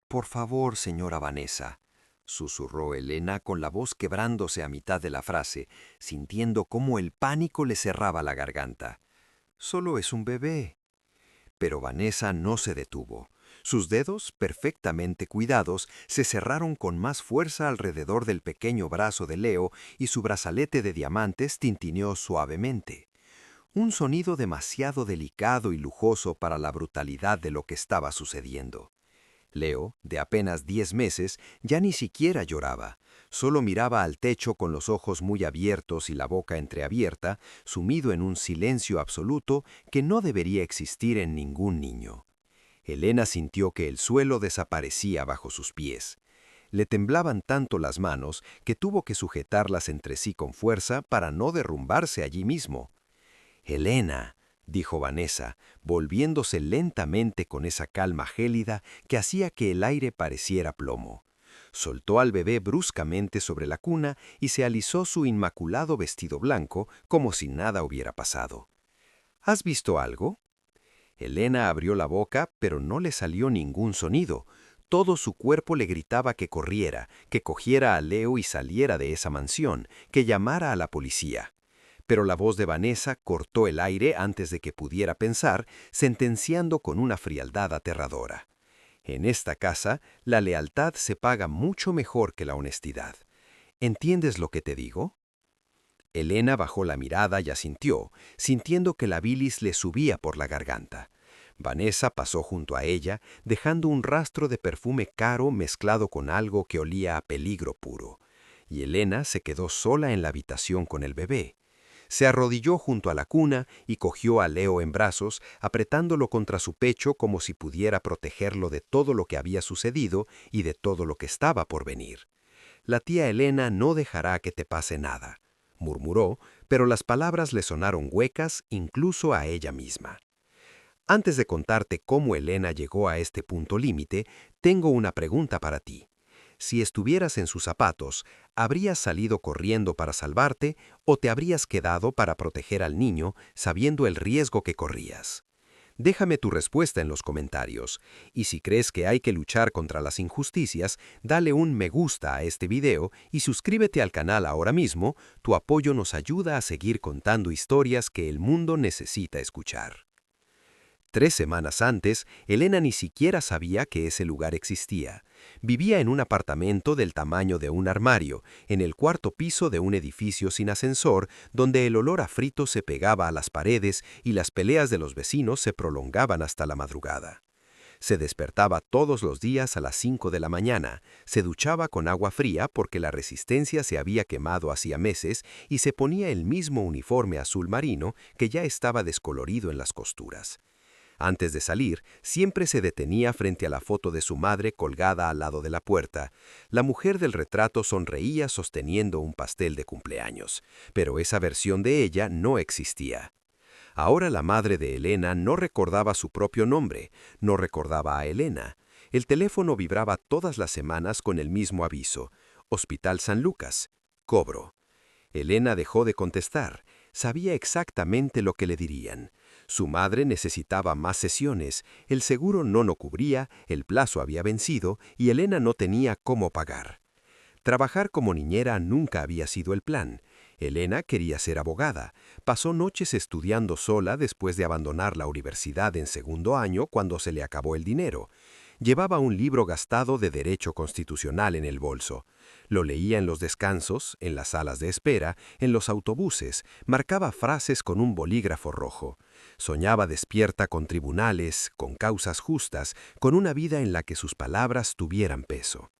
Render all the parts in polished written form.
Por favor, señora Vanessa, susurró Elena con la voz quebrándose a mitad de la frase, sintiendo cómo el pánico le cerraba la garganta. Solo es un bebé. Pero Vanessa no se detuvo. Sus dedos, perfectamente cuidados, se cerraron con más fuerza alrededor del pequeño brazo de Leo y su brazalete de diamantes tintineó suavemente. Un sonido demasiado delicado y lujoso para la brutalidad de lo que estaba sucediendo. Leo, de apenas 10 meses, ya ni siquiera lloraba, solo miraba al techo con los ojos muy abiertos y la boca entreabierta, sumido en un silencio absoluto que no debería existir en ningún niño. Elena sintió que el suelo desaparecía bajo sus pies. Le temblaban tanto las manos que tuvo que sujetarlas entre sí con fuerza para no derrumbarse allí mismo. «Elena», dijo Vanessa, volviéndose lentamente con esa calma gélida que hacía que el aire pareciera plomo. Soltó al bebé bruscamente sobre la cuna y se alisó su inmaculado vestido blanco como si nada hubiera pasado. «¿Has visto algo?» Elena abrió la boca, pero no le salió ningún sonido. Todo su cuerpo le gritaba que corriera, que cogiera a Leo y saliera de esa mansión, que llamara a la policía. Pero la voz de Vanessa cortó el aire antes de que pudiera pensar, sentenciando con una frialdad aterradora. En esta casa, la lealtad se paga mucho mejor que la honestidad. ¿Entiendes lo que te digo? Elena bajó la mirada y asintió, sintiendo que la bilis le subía por la garganta. Vanessa pasó junto a ella, dejando un rastro de perfume caro mezclado con algo que olía a peligro puro. Y Elena se quedó sola en la habitación con el bebé. Se arrodilló junto a la cuna y cogió a Leo en brazos, apretándolo contra su pecho como si pudiera protegerlo de todo lo que había sucedido y de todo lo que estaba por venir. «La tía Elena no dejará que te pase nada», murmuró, pero las palabras le sonaron huecas incluso a ella misma. Antes de contarte cómo Elena llegó a este punto límite, tengo una pregunta para ti. Si estuvieras en sus zapatos, ¿habrías salido corriendo para salvarte o te habrías quedado para proteger al niño sabiendo el riesgo que corrías? Déjame tu respuesta en los comentarios, y si crees que hay que luchar contra las injusticias, dale un me gusta a este video y suscríbete al canal ahora mismo. Tu apoyo nos ayuda a seguir contando historias que el mundo necesita escuchar. 3 semanas antes, Elena ni siquiera sabía que ese lugar existía. Vivía en un apartamento del tamaño de un armario, en el cuarto piso de un edificio sin ascensor, donde el olor a frito se pegaba a las paredes y las peleas de los vecinos se prolongaban hasta la madrugada. Se despertaba todos los días a las 5 de la mañana, se duchaba con agua fría porque la resistencia se había quemado hacía meses y se ponía el mismo uniforme azul marino que ya estaba descolorido en las costuras. Antes de salir, siempre se detenía frente a la foto de su madre colgada al lado de la puerta. La mujer del retrato sonreía sosteniendo un pastel de cumpleaños, pero esa versión de ella no existía. Ahora la madre de Elena no recordaba su propio nombre, no recordaba a Elena. El teléfono vibraba todas las semanas con el mismo aviso: Hospital San Lucas, cobro. Elena dejó de contestar. Sabía exactamente lo que le dirían. Su madre necesitaba más sesiones, el seguro no lo cubría, el plazo había vencido y Elena no tenía cómo pagar. Trabajar como niñera nunca había sido el plan. Elena quería ser abogada. Pasó noches estudiando sola después de abandonar la universidad en segundo año cuando se le acabó el dinero. Llevaba un libro gastado de Derecho Constitucional en el bolso. Lo leía en los descansos, en las salas de espera, en los autobuses, marcaba frases con un bolígrafo rojo. Soñaba despierta con tribunales, con causas justas, con una vida en la que sus palabras tuvieran peso.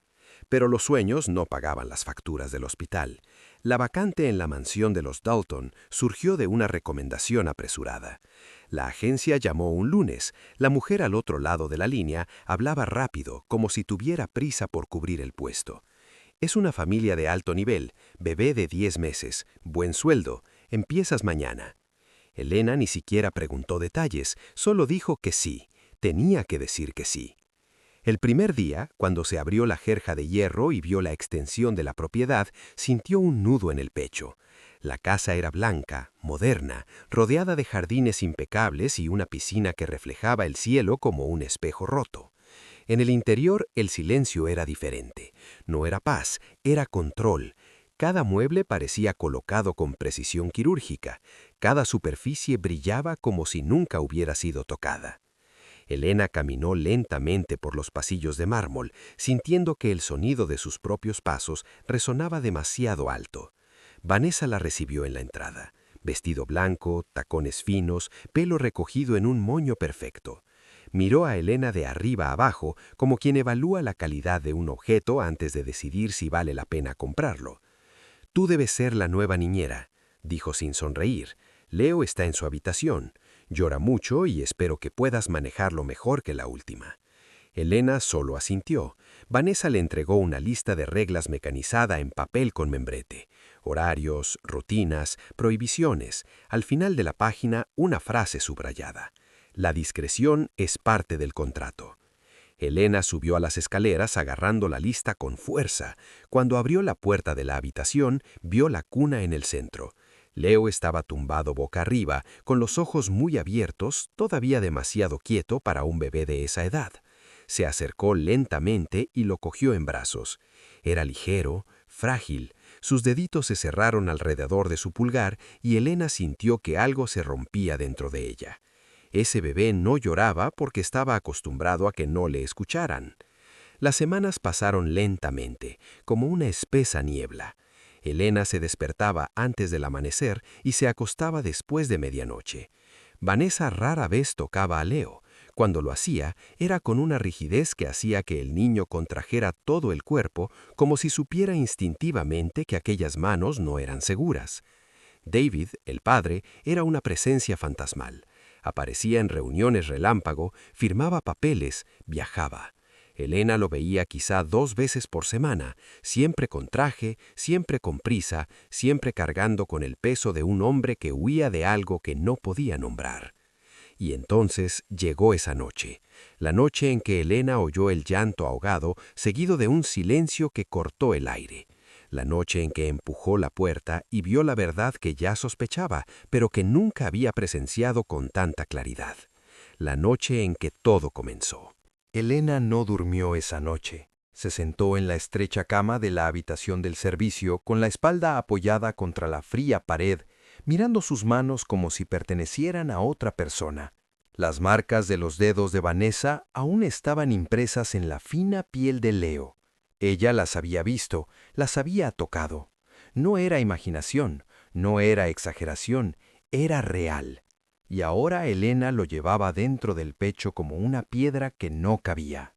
Pero los sueños no pagaban las facturas del hospital. La vacante en la mansión de los Dalton surgió de una recomendación apresurada. La agencia llamó un lunes. La mujer al otro lado de la línea hablaba rápido, como si tuviera prisa por cubrir el puesto. «Es una familia de alto nivel, bebé de 10 meses, buen sueldo, empiezas mañana». Elena ni siquiera preguntó detalles, solo dijo que sí. Tenía que decir que sí. El primer día, cuando se abrió la jerja de hierro y vio la extensión de la propiedad, sintió un nudo en el pecho. La casa era blanca, moderna, rodeada de jardines impecables y una piscina que reflejaba el cielo como un espejo roto. En el interior, el silencio era diferente. No era paz, era control. Cada mueble parecía colocado con precisión quirúrgica. Cada superficie brillaba como si nunca hubiera sido tocada. Elena caminó lentamente por los pasillos de mármol, sintiendo que el sonido de sus propios pasos resonaba demasiado alto. Vanessa la recibió en la entrada. Vestido blanco, tacones finos, pelo recogido en un moño perfecto. Miró a Elena de arriba abajo, como quien evalúa la calidad de un objeto antes de decidir si vale la pena comprarlo. «Tú debes ser la nueva niñera», dijo sin sonreír. «Leo está en su habitación. Llora mucho y espero que puedas manejarlo mejor que la última». Elena solo asintió. Vanessa le entregó una lista de reglas mecanizada en papel con membrete. Horarios, rutinas, prohibiciones. Al final de la página, una frase subrayada. La discreción es parte del contrato. Elena subió a las escaleras agarrando la lista con fuerza. Cuando abrió la puerta de la habitación, vio la cuna en el centro. Leo estaba tumbado boca arriba, con los ojos muy abiertos, todavía demasiado quieto para un bebé de esa edad. Se acercó lentamente y lo cogió en brazos. Era ligero, frágil. Sus deditos se cerraron alrededor de su pulgar y Elena sintió que algo se rompía dentro de ella. Ese bebé no lloraba porque estaba acostumbrado a que no le escucharan. Las semanas pasaron lentamente, como una espesa niebla. Elena se despertaba antes del amanecer y se acostaba después de medianoche. Vanessa rara vez tocaba a Leo. Cuando lo hacía, era con una rigidez que hacía que el niño contrajera todo el cuerpo, como si supiera instintivamente que aquellas manos no eran seguras. David, el padre, era una presencia fantasmal. Aparecía en reuniones relámpago, firmaba papeles, viajaba. Elena lo veía quizá 2 veces por semana, siempre con traje, siempre con prisa, siempre cargando con el peso de un hombre que huía de algo que no podía nombrar. Y entonces llegó esa noche, la noche en que Elena oyó el llanto ahogado, seguido de un silencio que cortó el aire. La noche en que empujó la puerta y vio la verdad que ya sospechaba, pero que nunca había presenciado con tanta claridad. La noche en que todo comenzó. Elena no durmió esa noche. Se sentó en la estrecha cama de la habitación del servicio con la espalda apoyada contra la fría pared, mirando sus manos como si pertenecieran a otra persona. Las marcas de los dedos de Vanessa aún estaban impresas en la fina piel de Leo. Ella las había visto, las había tocado. No era imaginación, no era exageración, era real. Y ahora Elena lo llevaba dentro del pecho como una piedra que no cabía.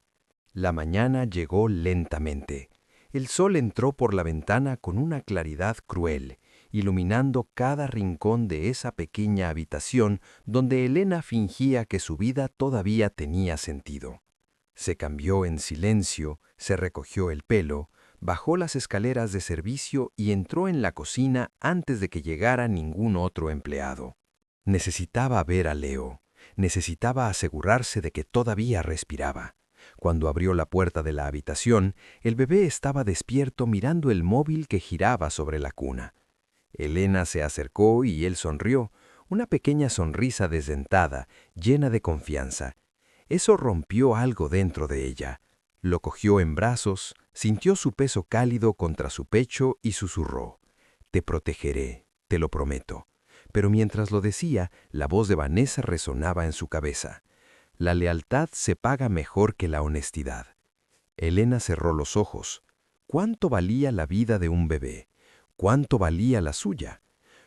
La mañana llegó lentamente. El sol entró por la ventana con una claridad cruel, iluminando cada rincón de esa pequeña habitación donde Elena fingía que su vida todavía tenía sentido. Se cambió en silencio, se recogió el pelo, bajó las escaleras de servicio y entró en la cocina antes de que llegara ningún otro empleado. Necesitaba ver a Leo, necesitaba asegurarse de que todavía respiraba. Cuando abrió la puerta de la habitación, el bebé estaba despierto mirando el móvil que giraba sobre la cuna. Elena se acercó y él sonrió, una pequeña sonrisa desdentada, llena de confianza. Eso rompió algo dentro de ella. Lo cogió en brazos, sintió su peso cálido contra su pecho y susurró: «Te protegeré, te lo prometo». Pero mientras lo decía, la voz de Vanessa resonaba en su cabeza. La lealtad se paga mejor que la honestidad. Elena cerró los ojos. ¿Cuánto valía la vida de un bebé? ¿Cuánto valía la suya?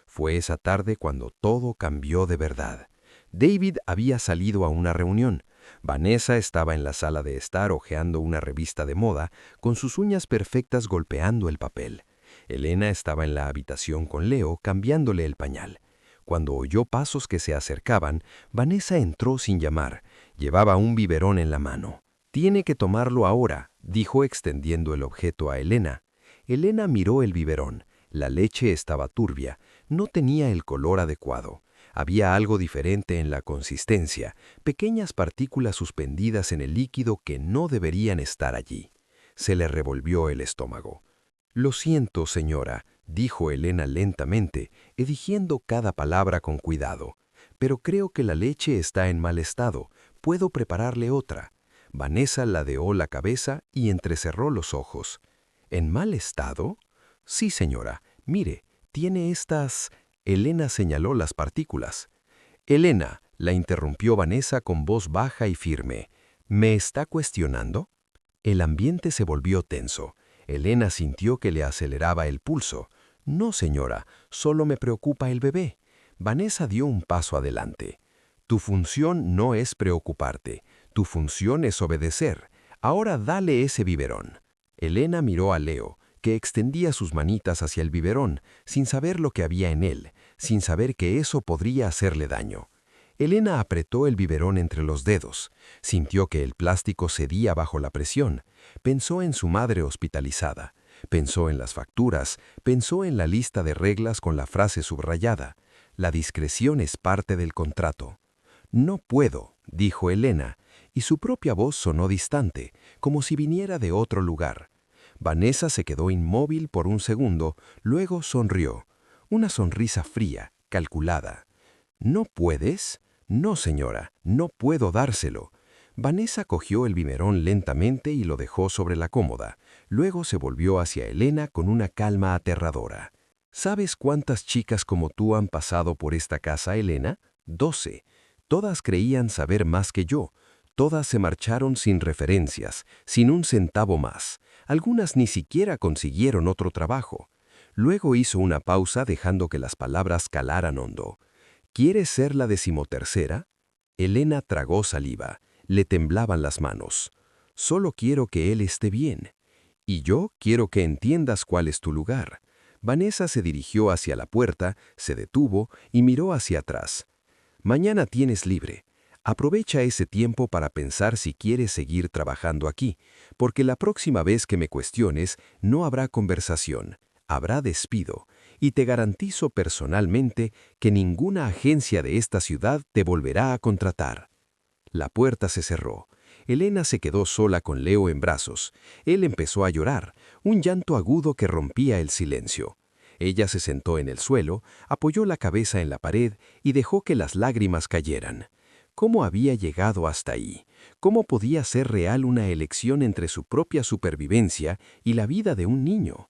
Fue esa tarde cuando todo cambió de verdad. David había salido a una reunión. Vanessa estaba en la sala de estar hojeando una revista de moda, con sus uñas perfectas golpeando el papel. Elena estaba en la habitación con Leo cambiándole el pañal. Cuando oyó pasos que se acercaban, Vanessa entró sin llamar. Llevaba un biberón en la mano. «Tiene que tomarlo ahora», dijo extendiendo el objeto a Elena. Elena miró el biberón. La leche estaba turbia. No tenía el color adecuado. Había algo diferente en la consistencia, pequeñas partículas suspendidas en el líquido que no deberían estar allí. Se le revolvió el estómago. «Lo siento, señora», dijo Elena lentamente, eligiendo cada palabra con cuidado. «Pero creo que la leche está en mal estado. Puedo prepararle otra». Vanessa ladeó la cabeza y entrecerró los ojos. ¿En mal estado? Sí, señora. Mire, tiene estas... Elena señaló las partículas. Elena, la interrumpió Vanessa con voz baja y firme. ¿Me está cuestionando? El ambiente se volvió tenso. Elena sintió que le aceleraba el pulso. No, señora, solo me preocupa el bebé. Vanessa dio un paso adelante. Tu función no es preocuparte. Tu función es obedecer. Ahora dale ese biberón. Elena miró a Leo, que extendía sus manitas hacia el biberón, sin saber lo que había en él, sin saber que eso podría hacerle daño. Elena apretó el biberón entre los dedos, sintió que el plástico cedía bajo la presión, pensó en su madre hospitalizada, pensó en las facturas, pensó en la lista de reglas con la frase subrayada. La discreción es parte del contrato. No puedo, dijo Elena, y su propia voz sonó distante, como si viniera de otro lugar. Vanessa se quedó inmóvil por un segundo, luego sonrió. Una sonrisa fría, calculada. ¿No puedes? No, señora, no puedo dárselo. Vanessa cogió el biberón lentamente y lo dejó sobre la cómoda. Luego se volvió hacia Elena con una calma aterradora. ¿Sabes cuántas chicas como tú han pasado por esta casa, Elena? 12. Todas creían saber más que yo. Todas se marcharon sin referencias, sin un centavo más. Algunas ni siquiera consiguieron otro trabajo. Luego hizo una pausa dejando que las palabras calaran hondo. ¿Quieres ser la 13ª? Elena tragó saliva. Le temblaban las manos. Solo quiero que él esté bien. Y yo quiero que entiendas cuál es tu lugar. Vanessa se dirigió hacia la puerta, se detuvo y miró hacia atrás. Mañana tienes libre. Aprovecha ese tiempo para pensar si quieres seguir trabajando aquí, porque la próxima vez que me cuestiones no habrá conversación, habrá despido, y te garantizo personalmente que ninguna agencia de esta ciudad te volverá a contratar. La puerta se cerró. Elena se quedó sola con Leo en brazos. Él empezó a llorar, un llanto agudo que rompía el silencio. Ella se sentó en el suelo, apoyó la cabeza en la pared y dejó que las lágrimas cayeran. ¿Cómo había llegado hasta ahí? ¿Cómo podía ser real una elección entre su propia supervivencia y la vida de un niño?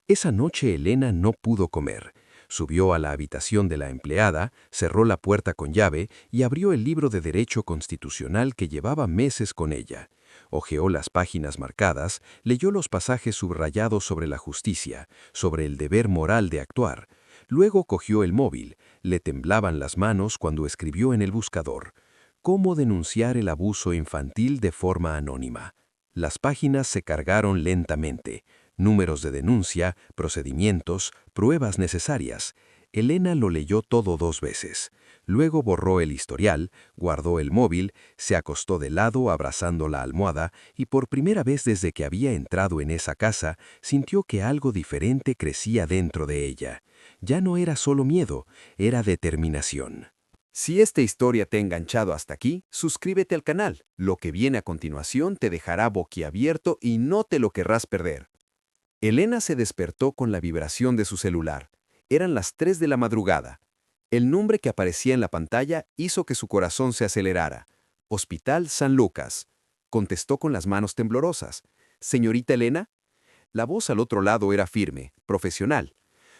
Esa noche Elena no pudo comer. Subió a la habitación de la empleada, cerró la puerta con llave y abrió el libro de Derecho Constitucional que llevaba meses con ella. Hojeó las páginas marcadas, leyó los pasajes subrayados sobre la justicia, sobre el deber moral de actuar. Luego cogió el móvil, le temblaban las manos cuando escribió en el buscador. ¿Cómo denunciar el abuso infantil de forma anónima? Las páginas se cargaron lentamente. Números de denuncia, procedimientos, pruebas necesarias. Elena lo leyó todo 2 veces. Luego borró el historial, guardó el móvil, se acostó de lado abrazando la almohada y por primera vez desde que había entrado en esa casa, sintió que algo diferente crecía dentro de ella. Ya no era solo miedo, era determinación. Si esta historia te ha enganchado hasta aquí, suscríbete al canal. Lo que viene a continuación te dejará boquiabierto y no te lo querrás perder. Elena se despertó con la vibración de su celular. Eran las 3 de la madrugada. El nombre que aparecía en la pantalla hizo que su corazón se acelerara. Hospital San Lucas. Contestó con las manos temblorosas. ¿Señorita Elena? La voz al otro lado era firme, profesional.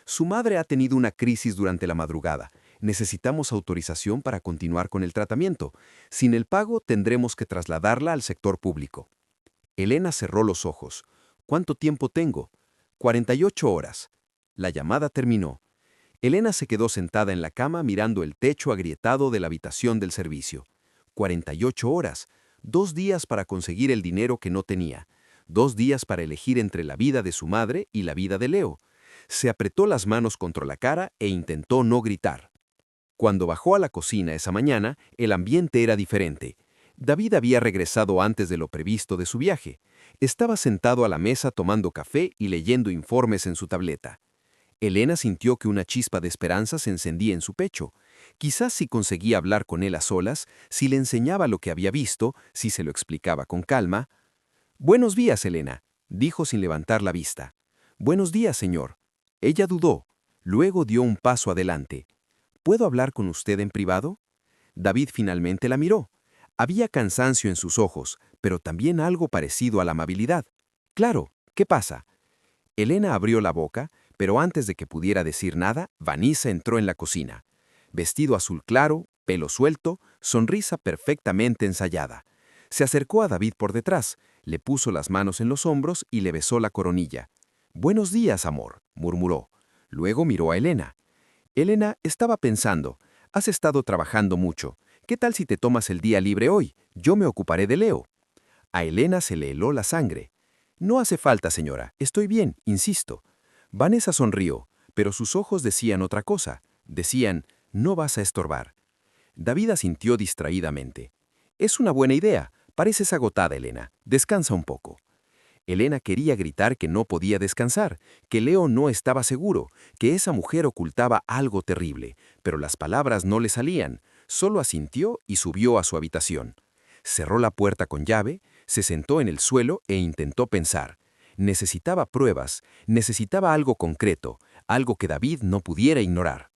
Su madre ha tenido una crisis durante la madrugada. Necesitamos autorización para continuar con el tratamiento. Sin el pago, tendremos que trasladarla al sector público. Elena cerró los ojos. ¿Cuánto tiempo tengo? 48 horas. La llamada terminó. Elena se quedó sentada en la cama mirando el techo agrietado de la habitación del servicio. 48 horas. 2 días para conseguir el dinero que no tenía. 2 días para elegir entre la vida de su madre y la vida de Leo. Se apretó las manos contra la cara e intentó no gritar. Cuando bajó a la cocina esa mañana, el ambiente era diferente. David había regresado antes de lo previsto de su viaje. Estaba sentado a la mesa tomando café y leyendo informes en su tableta. Elena sintió que una chispa de esperanza se encendía en su pecho. Quizás si conseguía hablar con él a solas, si le enseñaba lo que había visto, si se lo explicaba con calma. «Buenos días, Elena», dijo sin levantar la vista. «Buenos días, señor». Ella dudó. Luego dio un paso adelante. «¿Puedo hablar con usted en privado?» David finalmente la miró. Había cansancio en sus ojos, pero también algo parecido a la amabilidad. Claro, ¿qué pasa? Elena abrió la boca, pero antes de que pudiera decir nada, Vanessa entró en la cocina. Vestido azul claro, pelo suelto, sonrisa perfectamente ensayada. Se acercó a David por detrás, le puso las manos en los hombros y le besó la coronilla. «Buenos días, amor», murmuró. Luego miró a Elena. Elena estaba pensando, «Has estado trabajando mucho. ¿Qué tal si te tomas el día libre hoy? Yo me ocuparé de Leo». A Elena se le heló la sangre. «No hace falta, señora. Estoy bien, insisto». Vanessa sonrió, pero sus ojos decían otra cosa. Decían, «No vas a estorbar». David asintió distraídamente. «Es una buena idea. Pareces agotada, Elena. Descansa un poco». Elena quería gritar que no podía descansar, que Leo no estaba seguro, que esa mujer ocultaba algo terrible, pero las palabras no le salían. Solo asintió y subió a su habitación. Cerró la puerta con llave, se sentó en el suelo e intentó pensar. Necesitaba pruebas, necesitaba algo concreto, algo que David no pudiera ignorar.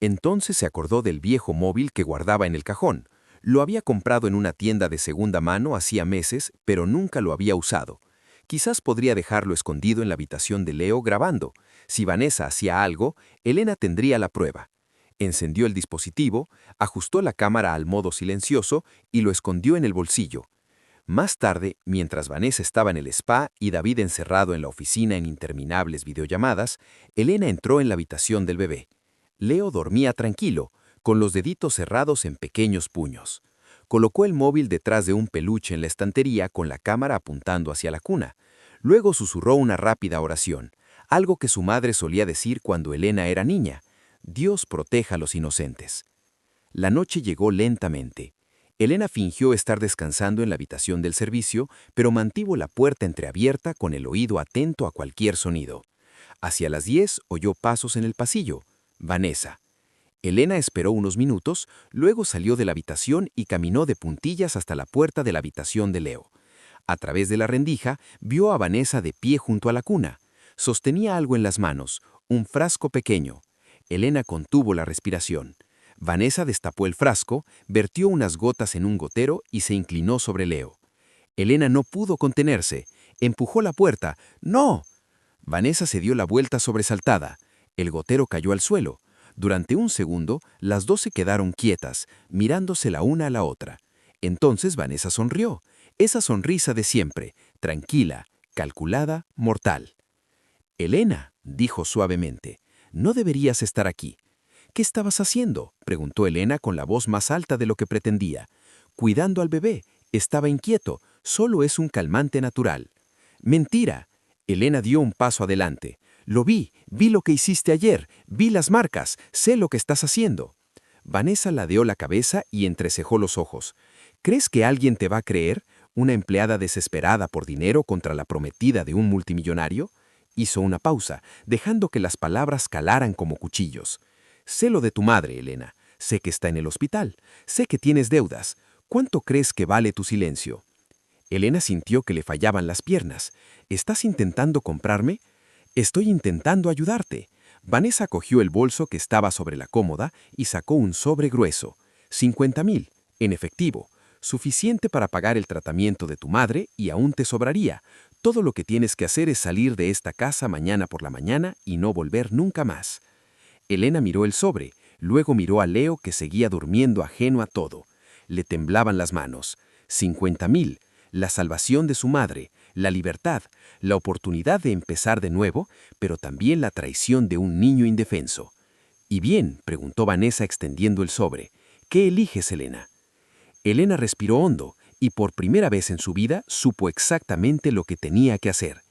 Entonces se acordó del viejo móvil que guardaba en el cajón. Lo había comprado en una tienda de segunda mano hacía meses, pero nunca lo había usado. Quizás podría dejarlo escondido en la habitación de Leo grabando. Si Vanessa hacía algo, Elena tendría la prueba. Encendió el dispositivo, ajustó la cámara al modo silencioso y lo escondió en el bolsillo. Más tarde, mientras Vanessa estaba en el spa y David encerrado en la oficina en interminables videollamadas, Elena entró en la habitación del bebé. Leo dormía tranquilo, con los deditos cerrados en pequeños puños. Colocó el móvil detrás de un peluche en la estantería con la cámara apuntando hacia la cuna. Luego susurró una rápida oración, algo que su madre solía decir cuando Elena era niña. Dios proteja a los inocentes. La noche llegó lentamente. Elena fingió estar descansando en la habitación del servicio, pero mantuvo la puerta entreabierta con el oído atento a cualquier sonido. Hacia las 10 oyó pasos en el pasillo. Vanessa. Elena esperó unos minutos, luego salió de la habitación y caminó de puntillas hasta la puerta de la habitación de Leo. A través de la rendija, vio a Vanessa de pie junto a la cuna. Sostenía algo en las manos, un frasco pequeño. Elena contuvo la respiración. Vanessa destapó el frasco, vertió unas gotas en un gotero y se inclinó sobre Leo. Elena no pudo contenerse. Empujó la puerta. ¡No! Vanessa se dio la vuelta sobresaltada. El gotero cayó al suelo. Durante un segundo, las dos se quedaron quietas, mirándose la una a la otra. Entonces Vanessa sonrió. Esa sonrisa de siempre, tranquila, calculada, mortal. «Elena», dijo suavemente, «no deberías estar aquí». «¿Qué estabas haciendo?», preguntó Elena con la voz más alta de lo que pretendía. «Cuidando al bebé. Estaba inquieto. Solo es un calmante natural». «Mentira». Elena dio un paso adelante. «Lo vi lo que hiciste ayer, vi las marcas, sé lo que estás haciendo». Vanessa ladeó la cabeza y entrecejó los ojos. «¿Crees que alguien te va a creer? ¿Una empleada desesperada por dinero contra la prometida de un multimillonario?». Hizo una pausa, dejando que las palabras calaran como cuchillos. «Sé lo de tu madre, Elena. Sé que está en el hospital. Sé que tienes deudas. ¿Cuánto crees que vale tu silencio?». Elena sintió que le fallaban las piernas. «¿Estás intentando comprarme?». «Estoy intentando ayudarte». Vanessa cogió el bolso que estaba sobre la cómoda y sacó un sobre grueso. 50,000, en efectivo. Suficiente para pagar el tratamiento de tu madre y aún te sobraría. Todo lo que tienes que hacer es salir de esta casa mañana por la mañana y no volver nunca más. Elena miró el sobre, luego miró a Leo que seguía durmiendo ajeno a todo. Le temblaban las manos. 50,000, la salvación de su madre, la libertad, la oportunidad de empezar de nuevo, pero también la traición de un niño indefenso. «¿Y bien?», preguntó Vanessa extendiendo el sobre. «¿Qué eliges, Elena?». Elena respiró hondo y por primera vez en su vida supo exactamente lo que tenía que hacer.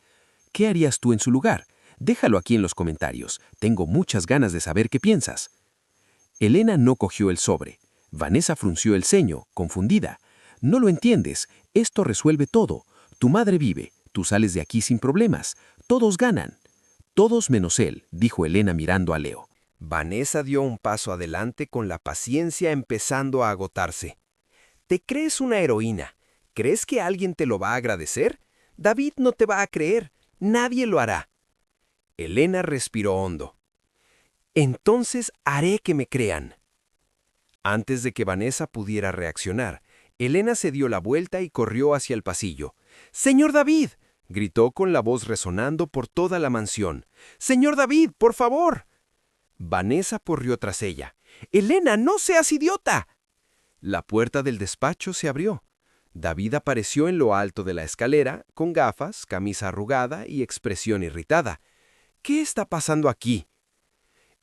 «¿Qué harías tú en su lugar? Déjalo aquí en los comentarios. Tengo muchas ganas de saber qué piensas». Elena no cogió el sobre. Vanessa frunció el ceño, confundida. «No lo entiendes. Esto resuelve todo. Tu madre vive. Tú sales de aquí sin problemas. Todos ganan». «Todos menos él», dijo Elena mirando a Leo. Vanessa dio un paso adelante con la paciencia empezando a agotarse. «¿Te crees una heroína? ¿Crees que alguien te lo va a agradecer? David no te va a creer. Nadie lo hará». Elena respiró hondo. «Entonces haré que me crean». Antes de que Vanessa pudiera reaccionar, Elena se dio la vuelta y corrió hacia el pasillo. «¡Señor David!», gritó con la voz resonando por toda la mansión. «¡Señor David, por favor!». Vanessa corrió tras ella. «¡Elena, no seas idiota!». La puerta del despacho se abrió. David apareció en lo alto de la escalera, con gafas, camisa arrugada y expresión irritada. «¿Qué está pasando aquí?».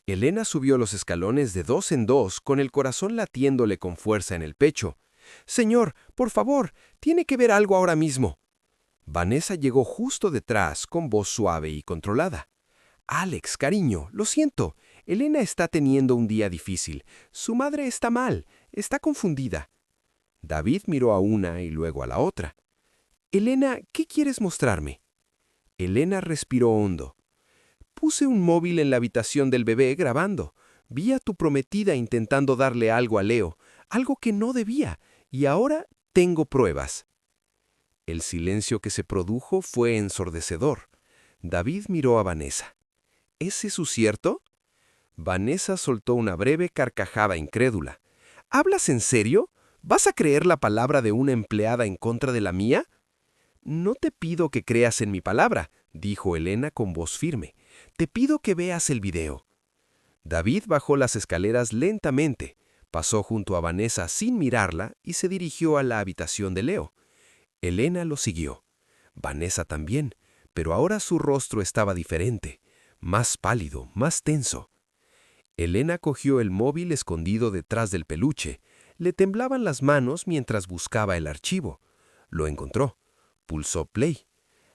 Elena subió los escalones de dos en dos, con el corazón latiéndole con fuerza en el pecho. «Señor, por favor, tiene que ver algo ahora mismo». Vanessa llegó justo detrás, con voz suave y controlada. «Alex, cariño, lo siento. Elena está teniendo un día difícil. Su madre está mal, está confundida». David miró a una y luego a la otra. «Elena, ¿qué quieres mostrarme?». Elena respiró hondo. «Puse un móvil en la habitación del bebé grabando. Vi a tu prometida intentando darle algo a Leo, algo que no debía, y ahora tengo pruebas». El silencio que se produjo fue ensordecedor. David miró a Vanessa. «¿Es eso cierto?». Vanessa soltó una breve carcajada incrédula. «¿Hablas en serio? ¿Vas a creer la palabra de una empleada en contra de la mía?». «No te pido que creas en mi palabra», dijo Elena con voz firme. «Te pido que veas el video». David bajó las escaleras lentamente, pasó junto a Vanessa sin mirarla y se dirigió a la habitación de Leo. Elena lo siguió. Vanessa también, pero ahora su rostro estaba diferente, más pálido, más tenso. Elena cogió el móvil escondido detrás del peluche. Le temblaban las manos mientras buscaba el archivo. Lo encontró. Pulsó play.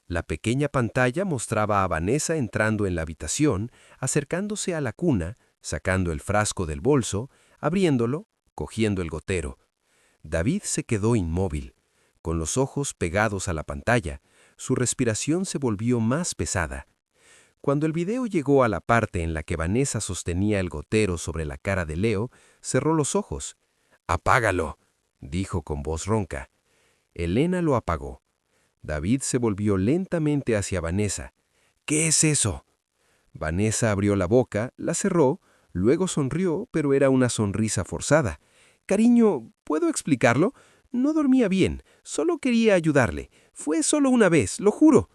La pequeña pantalla mostraba a Vanessa entrando en la habitación, acercándose a la cuna, sacando el frasco del bolso, abriéndolo, cogiendo el gotero. David se quedó inmóvil, con los ojos pegados a la pantalla. Su respiración se volvió más pesada. Cuando el video llegó a la parte en la que Vanessa sostenía el gotero sobre la cara de Leo, cerró los ojos. «Apágalo», dijo con voz ronca. Elena lo apagó. David se volvió lentamente hacia Vanessa. «¿Qué es eso?». Vanessa abrió la boca, la cerró, luego sonrió, pero era una sonrisa forzada. «Cariño, ¿puedo explicarlo? No dormía bien, solo quería ayudarle. Fue solo una vez, lo juro».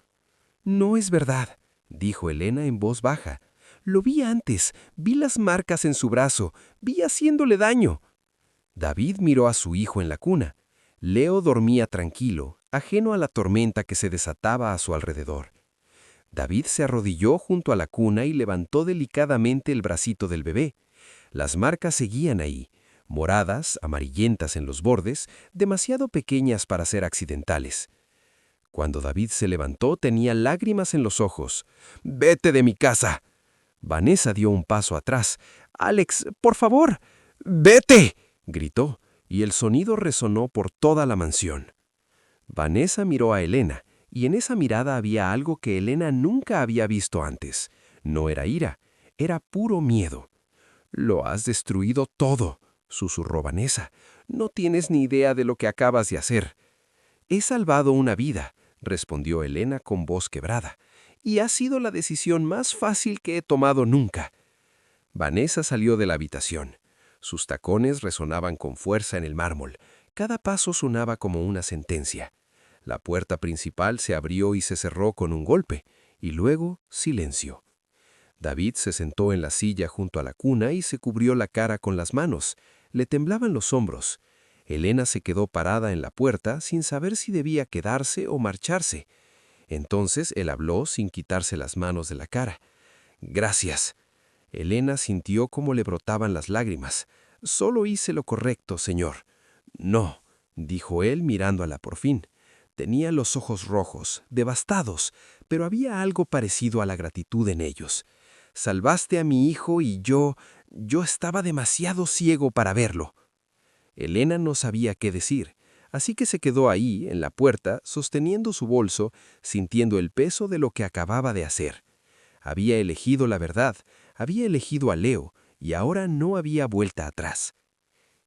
«No es verdad», dijo Elena en voz baja. «Lo vi antes, vi las marcas en su brazo, vi haciéndole daño». David miró a su hijo en la cuna. Leo dormía tranquilo, ajeno a la tormenta que se desataba a su alrededor. David se arrodilló junto a la cuna y levantó delicadamente el bracito del bebé. Las marcas seguían ahí, moradas, amarillentas en los bordes, demasiado pequeñas para ser accidentales. Cuando David se levantó tenía lágrimas en los ojos. «¡Vete de mi casa!». Vanessa dio un paso atrás. «Alex, por favor, vete», gritó, y el sonido resonó por toda la mansión. Vanessa miró a Elena, y en esa mirada había algo que Elena nunca había visto antes. No era ira, era puro miedo. «Lo has destruido todo», susurró Vanessa. «No tienes ni idea de lo que acabas de hacer». «He salvado una vida», respondió Elena con voz quebrada, «y ha sido la decisión más fácil que he tomado nunca». Vanessa salió de la habitación. Sus tacones resonaban con fuerza en el mármol. Cada paso sonaba como una sentencia. La puerta principal se abrió y se cerró con un golpe, y luego silencio. David se sentó en la silla junto a la cuna y se cubrió la cara con las manos. Le temblaban los hombros. Elena se quedó parada en la puerta sin saber si debía quedarse o marcharse. Entonces él habló sin quitarse las manos de la cara. «Gracias». Elena sintió cómo le brotaban las lágrimas. «Solo hice lo correcto, señor». «No», dijo él mirándola por fin. Tenía los ojos rojos, devastados, pero había algo parecido a la gratitud en ellos. «Salvaste a mi hijo y yo estaba demasiado ciego para verlo». Elena no sabía qué decir, así que se quedó ahí, en la puerta, sosteniendo su bolso, sintiendo el peso de lo que acababa de hacer. Había elegido la verdad, había elegido a Leo, y ahora no había vuelta atrás.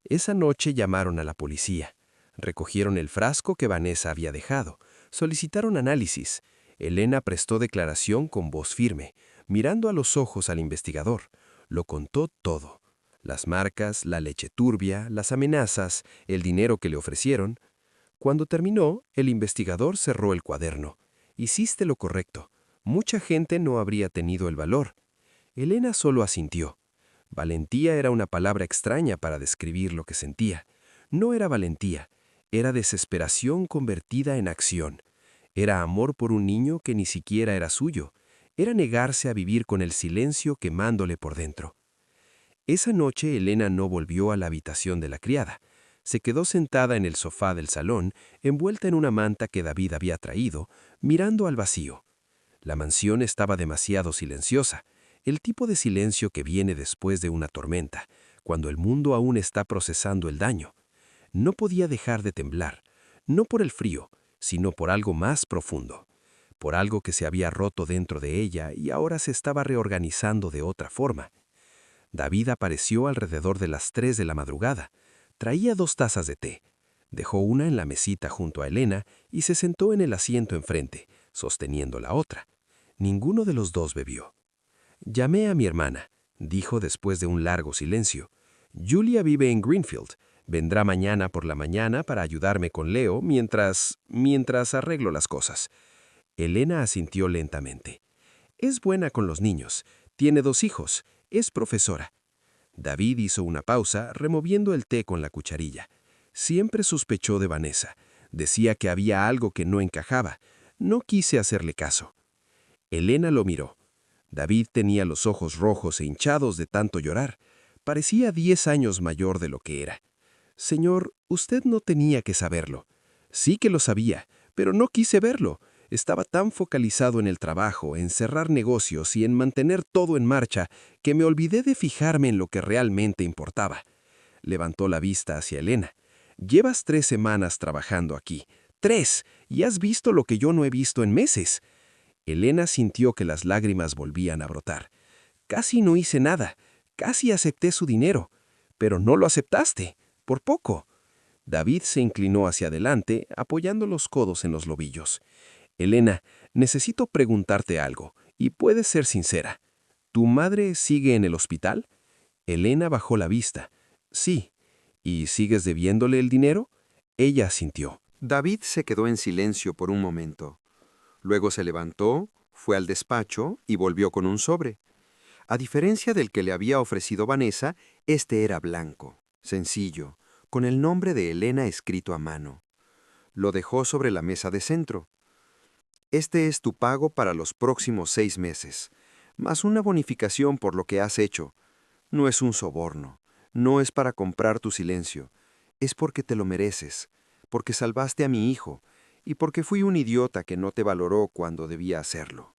Esa noche llamaron a la policía. Recogieron el frasco que Vanessa había dejado. Solicitaron análisis. Elena prestó declaración con voz firme, mirando a los ojos al investigador. Lo contó todo. Las marcas, la leche turbia, las amenazas, el dinero que le ofrecieron. Cuando terminó, el investigador cerró el cuaderno. Hiciste lo correcto. Mucha gente no habría tenido el valor. Elena solo asintió. Valentía era una palabra extraña para describir lo que sentía. No era valentía, era desesperación convertida en acción. Era amor por un niño que ni siquiera era suyo. Era negarse a vivir con el silencio quemándole por dentro. Esa noche Elena no volvió a la habitación de la criada. Se quedó sentada en el sofá del salón, envuelta en una manta que David había traído, mirando al vacío. La mansión estaba demasiado silenciosa, el tipo de silencio que viene después de una tormenta, cuando el mundo aún está procesando el daño. No podía dejar de temblar, no por el frío, sino por algo más profundo, por algo que se había roto dentro de ella y ahora se estaba reorganizando de otra forma. David apareció alrededor de las 3 de la madrugada. Traía 2 tazas de té. Dejó una en la mesita junto a Elena y se sentó en el asiento enfrente, sosteniendo la otra. Ninguno de los dos bebió. Llamé a mi hermana, dijo después de un largo silencio. Julia vive en Greenfield. Vendrá mañana por la mañana para ayudarme con Leo mientras arreglo las cosas. Elena asintió lentamente. Es buena con los niños. Tiene 2 hijos. Es profesora. David hizo una pausa, removiendo el té con la cucharilla. Siempre sospechó de Vanessa. Decía que había algo que no encajaba. No quise hacerle caso. Elena lo miró. David tenía los ojos rojos e hinchados de tanto llorar. Parecía 10 años mayor de lo que era. Señor, usted no tenía que saberlo. Sí que lo sabía, pero no quise verlo. Estaba tan focalizado en el trabajo, en cerrar negocios y en mantener todo en marcha, que me olvidé de fijarme en lo que realmente importaba. Levantó la vista hacia Elena. Llevas 3 semanas trabajando aquí. 3, y has visto lo que yo no he visto en meses. Elena sintió que las lágrimas volvían a brotar. Casi no hice nada. Casi acepté su dinero. Pero no lo aceptaste. Por poco. David se inclinó hacia adelante, apoyando los codos en los lobillos. Elena, necesito preguntarte algo, y puedes ser sincera. ¿Tu madre sigue en el hospital? Elena bajó la vista. Sí. ¿Y sigues debiéndole el dinero? Ella asintió. David se quedó en silencio por un momento. Luego se levantó, fue al despacho y volvió con un sobre. A diferencia del que le había ofrecido Vanessa, este era blanco, sencillo, con el nombre de Elena escrito a mano. Lo dejó sobre la mesa de centro. Este es tu pago para los próximos 6 meses, más una bonificación por lo que has hecho. No es un soborno, no es para comprar tu silencio, es porque te lo mereces, porque salvaste a mi hijo y porque fui un idiota que no te valoró cuando debía hacerlo.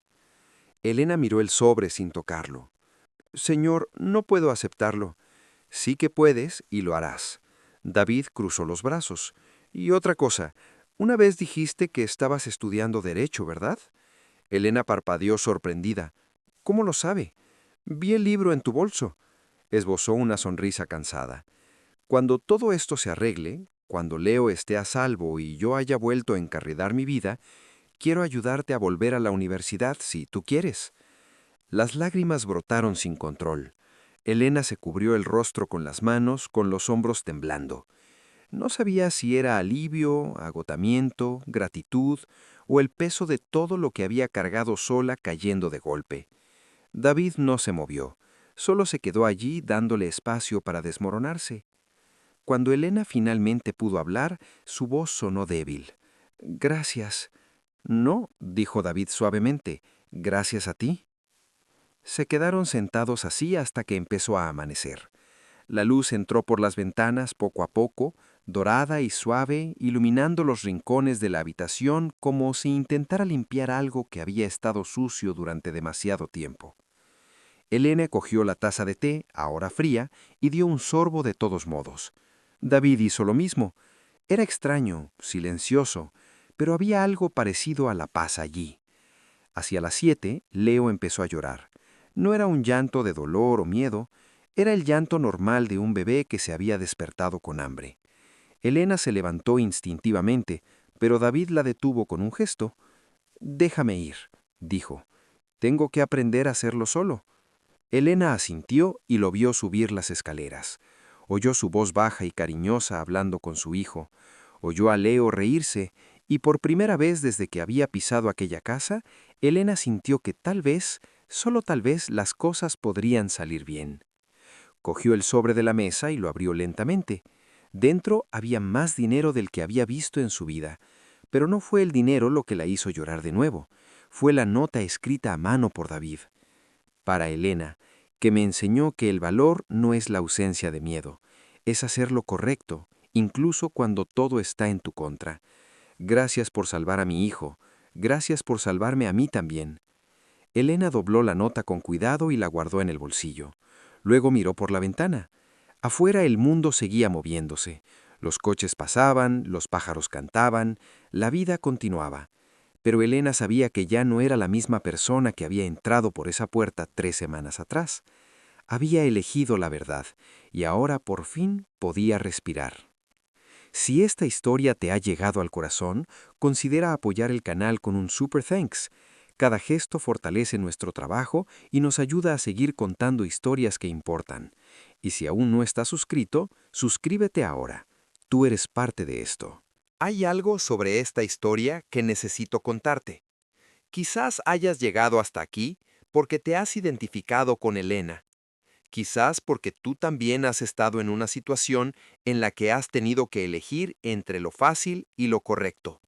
Elena miró el sobre sin tocarlo. Señor, no puedo aceptarlo. Sí que puedes y lo harás. David cruzó los brazos. Y otra cosa, una vez dijiste que estabas estudiando Derecho, ¿verdad? Elena parpadeó sorprendida. ¿Cómo lo sabe? Vi el libro en tu bolso. Esbozó una sonrisa cansada. Cuando todo esto se arregle, cuando Leo esté a salvo y yo haya vuelto a encarrilar mi vida, quiero ayudarte a volver a la universidad si tú quieres. Las lágrimas brotaron sin control. Elena se cubrió el rostro con las manos, con los hombros temblando. No sabía si era alivio, agotamiento, gratitud o el peso de todo lo que había cargado sola cayendo de golpe. David no se movió, solo se quedó allí dándole espacio para desmoronarse. Cuando Elena finalmente pudo hablar, su voz sonó débil. «Gracias». «No», dijo David suavemente, «gracias a ti». Se quedaron sentados así hasta que empezó a amanecer. La luz entró por las ventanas poco a poco, dorada y suave, iluminando los rincones de la habitación como si intentara limpiar algo que había estado sucio durante demasiado tiempo. Elena cogió la taza de té, ahora fría, y dio un sorbo de todos modos. David hizo lo mismo. Era extraño, silencioso, pero había algo parecido a la paz allí. Hacia las 7, Leo empezó a llorar. No era un llanto de dolor o miedo, era el llanto normal de un bebé que se había despertado con hambre. Elena se levantó instintivamente, pero David la detuvo con un gesto. «Déjame ir», dijo. «Tengo que aprender a hacerlo solo». Elena asintió y lo vio subir las escaleras. Oyó su voz baja y cariñosa hablando con su hijo. Oyó a Leo reírse, y por primera vez desde que había pisado aquella casa, Elena sintió que tal vez, solo tal vez, las cosas podrían salir bien. Cogió el sobre de la mesa y lo abrió lentamente. Dentro había más dinero del que había visto en su vida, pero no fue el dinero lo que la hizo llorar de nuevo. Fue la nota escrita a mano por David. Para Elena, que me enseñó que el valor no es la ausencia de miedo, es hacer lo correcto, incluso cuando todo está en tu contra. Gracias por salvar a mi hijo, gracias por salvarme a mí también. Elena dobló la nota con cuidado y la guardó en el bolsillo. Luego miró por la ventana. Afuera el mundo seguía moviéndose. Los coches pasaban, los pájaros cantaban, la vida continuaba. Pero Elena sabía que ya no era la misma persona que había entrado por esa puerta 3 semanas atrás. Había elegido la verdad, y ahora por fin podía respirar. Si esta historia te ha llegado al corazón, considera apoyar el canal con un Super Thanks. Cada gesto fortalece nuestro trabajo y nos ayuda a seguir contando historias que importan. Y si aún no estás suscrito, suscríbete ahora. Tú eres parte de esto. Hay algo sobre esta historia que necesito contarte. Quizás hayas llegado hasta aquí porque te has identificado con Elena. Quizás porque tú también has estado en una situación en la que has tenido que elegir entre lo fácil y lo correcto.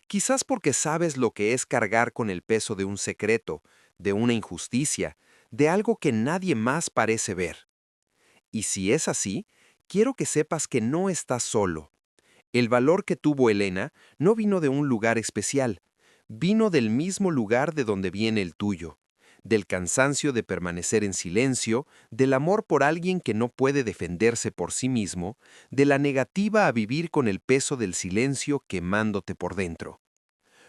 Quizás porque sabes lo que es cargar con el peso de un secreto, de una injusticia, de algo que nadie más parece ver. Y si es así, quiero que sepas que no estás solo. El valor que tuvo Elena no vino de un lugar especial, vino del mismo lugar de donde viene el tuyo, del cansancio de permanecer en silencio, del amor por alguien que no puede defenderse por sí mismo, de la negativa a vivir con el peso del silencio quemándote por dentro.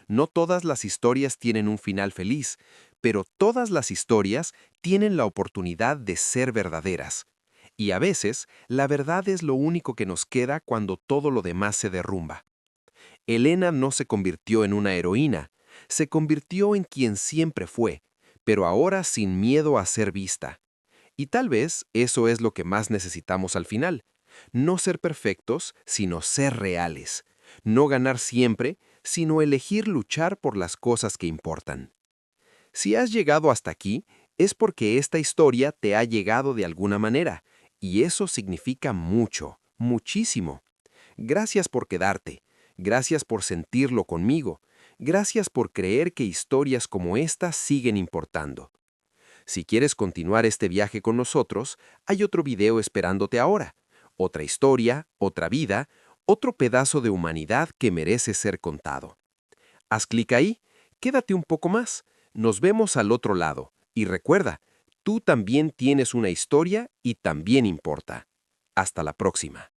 No todas las historias tienen un final feliz, pero todas las historias tienen la oportunidad de ser verdaderas. Y a veces, la verdad es lo único que nos queda cuando todo lo demás se derrumba. Elena no se convirtió en una heroína, se convirtió en quien siempre fue, pero ahora sin miedo a ser vista. Y tal vez eso es lo que más necesitamos al final. No ser perfectos, sino ser reales. No ganar siempre, sino elegir luchar por las cosas que importan. Si has llegado hasta aquí, es porque esta historia te ha llegado de alguna manera, y eso significa mucho, muchísimo. Gracias por quedarte, gracias por sentirlo conmigo, gracias por creer que historias como esta siguen importando. Si quieres continuar este viaje con nosotros, hay otro video esperándote ahora. Otra historia, otra vida, otro pedazo de humanidad que merece ser contado. Haz clic ahí, quédate un poco más. Nos vemos al otro lado. Y recuerda, tú también tienes una historia y también importa. Hasta la próxima.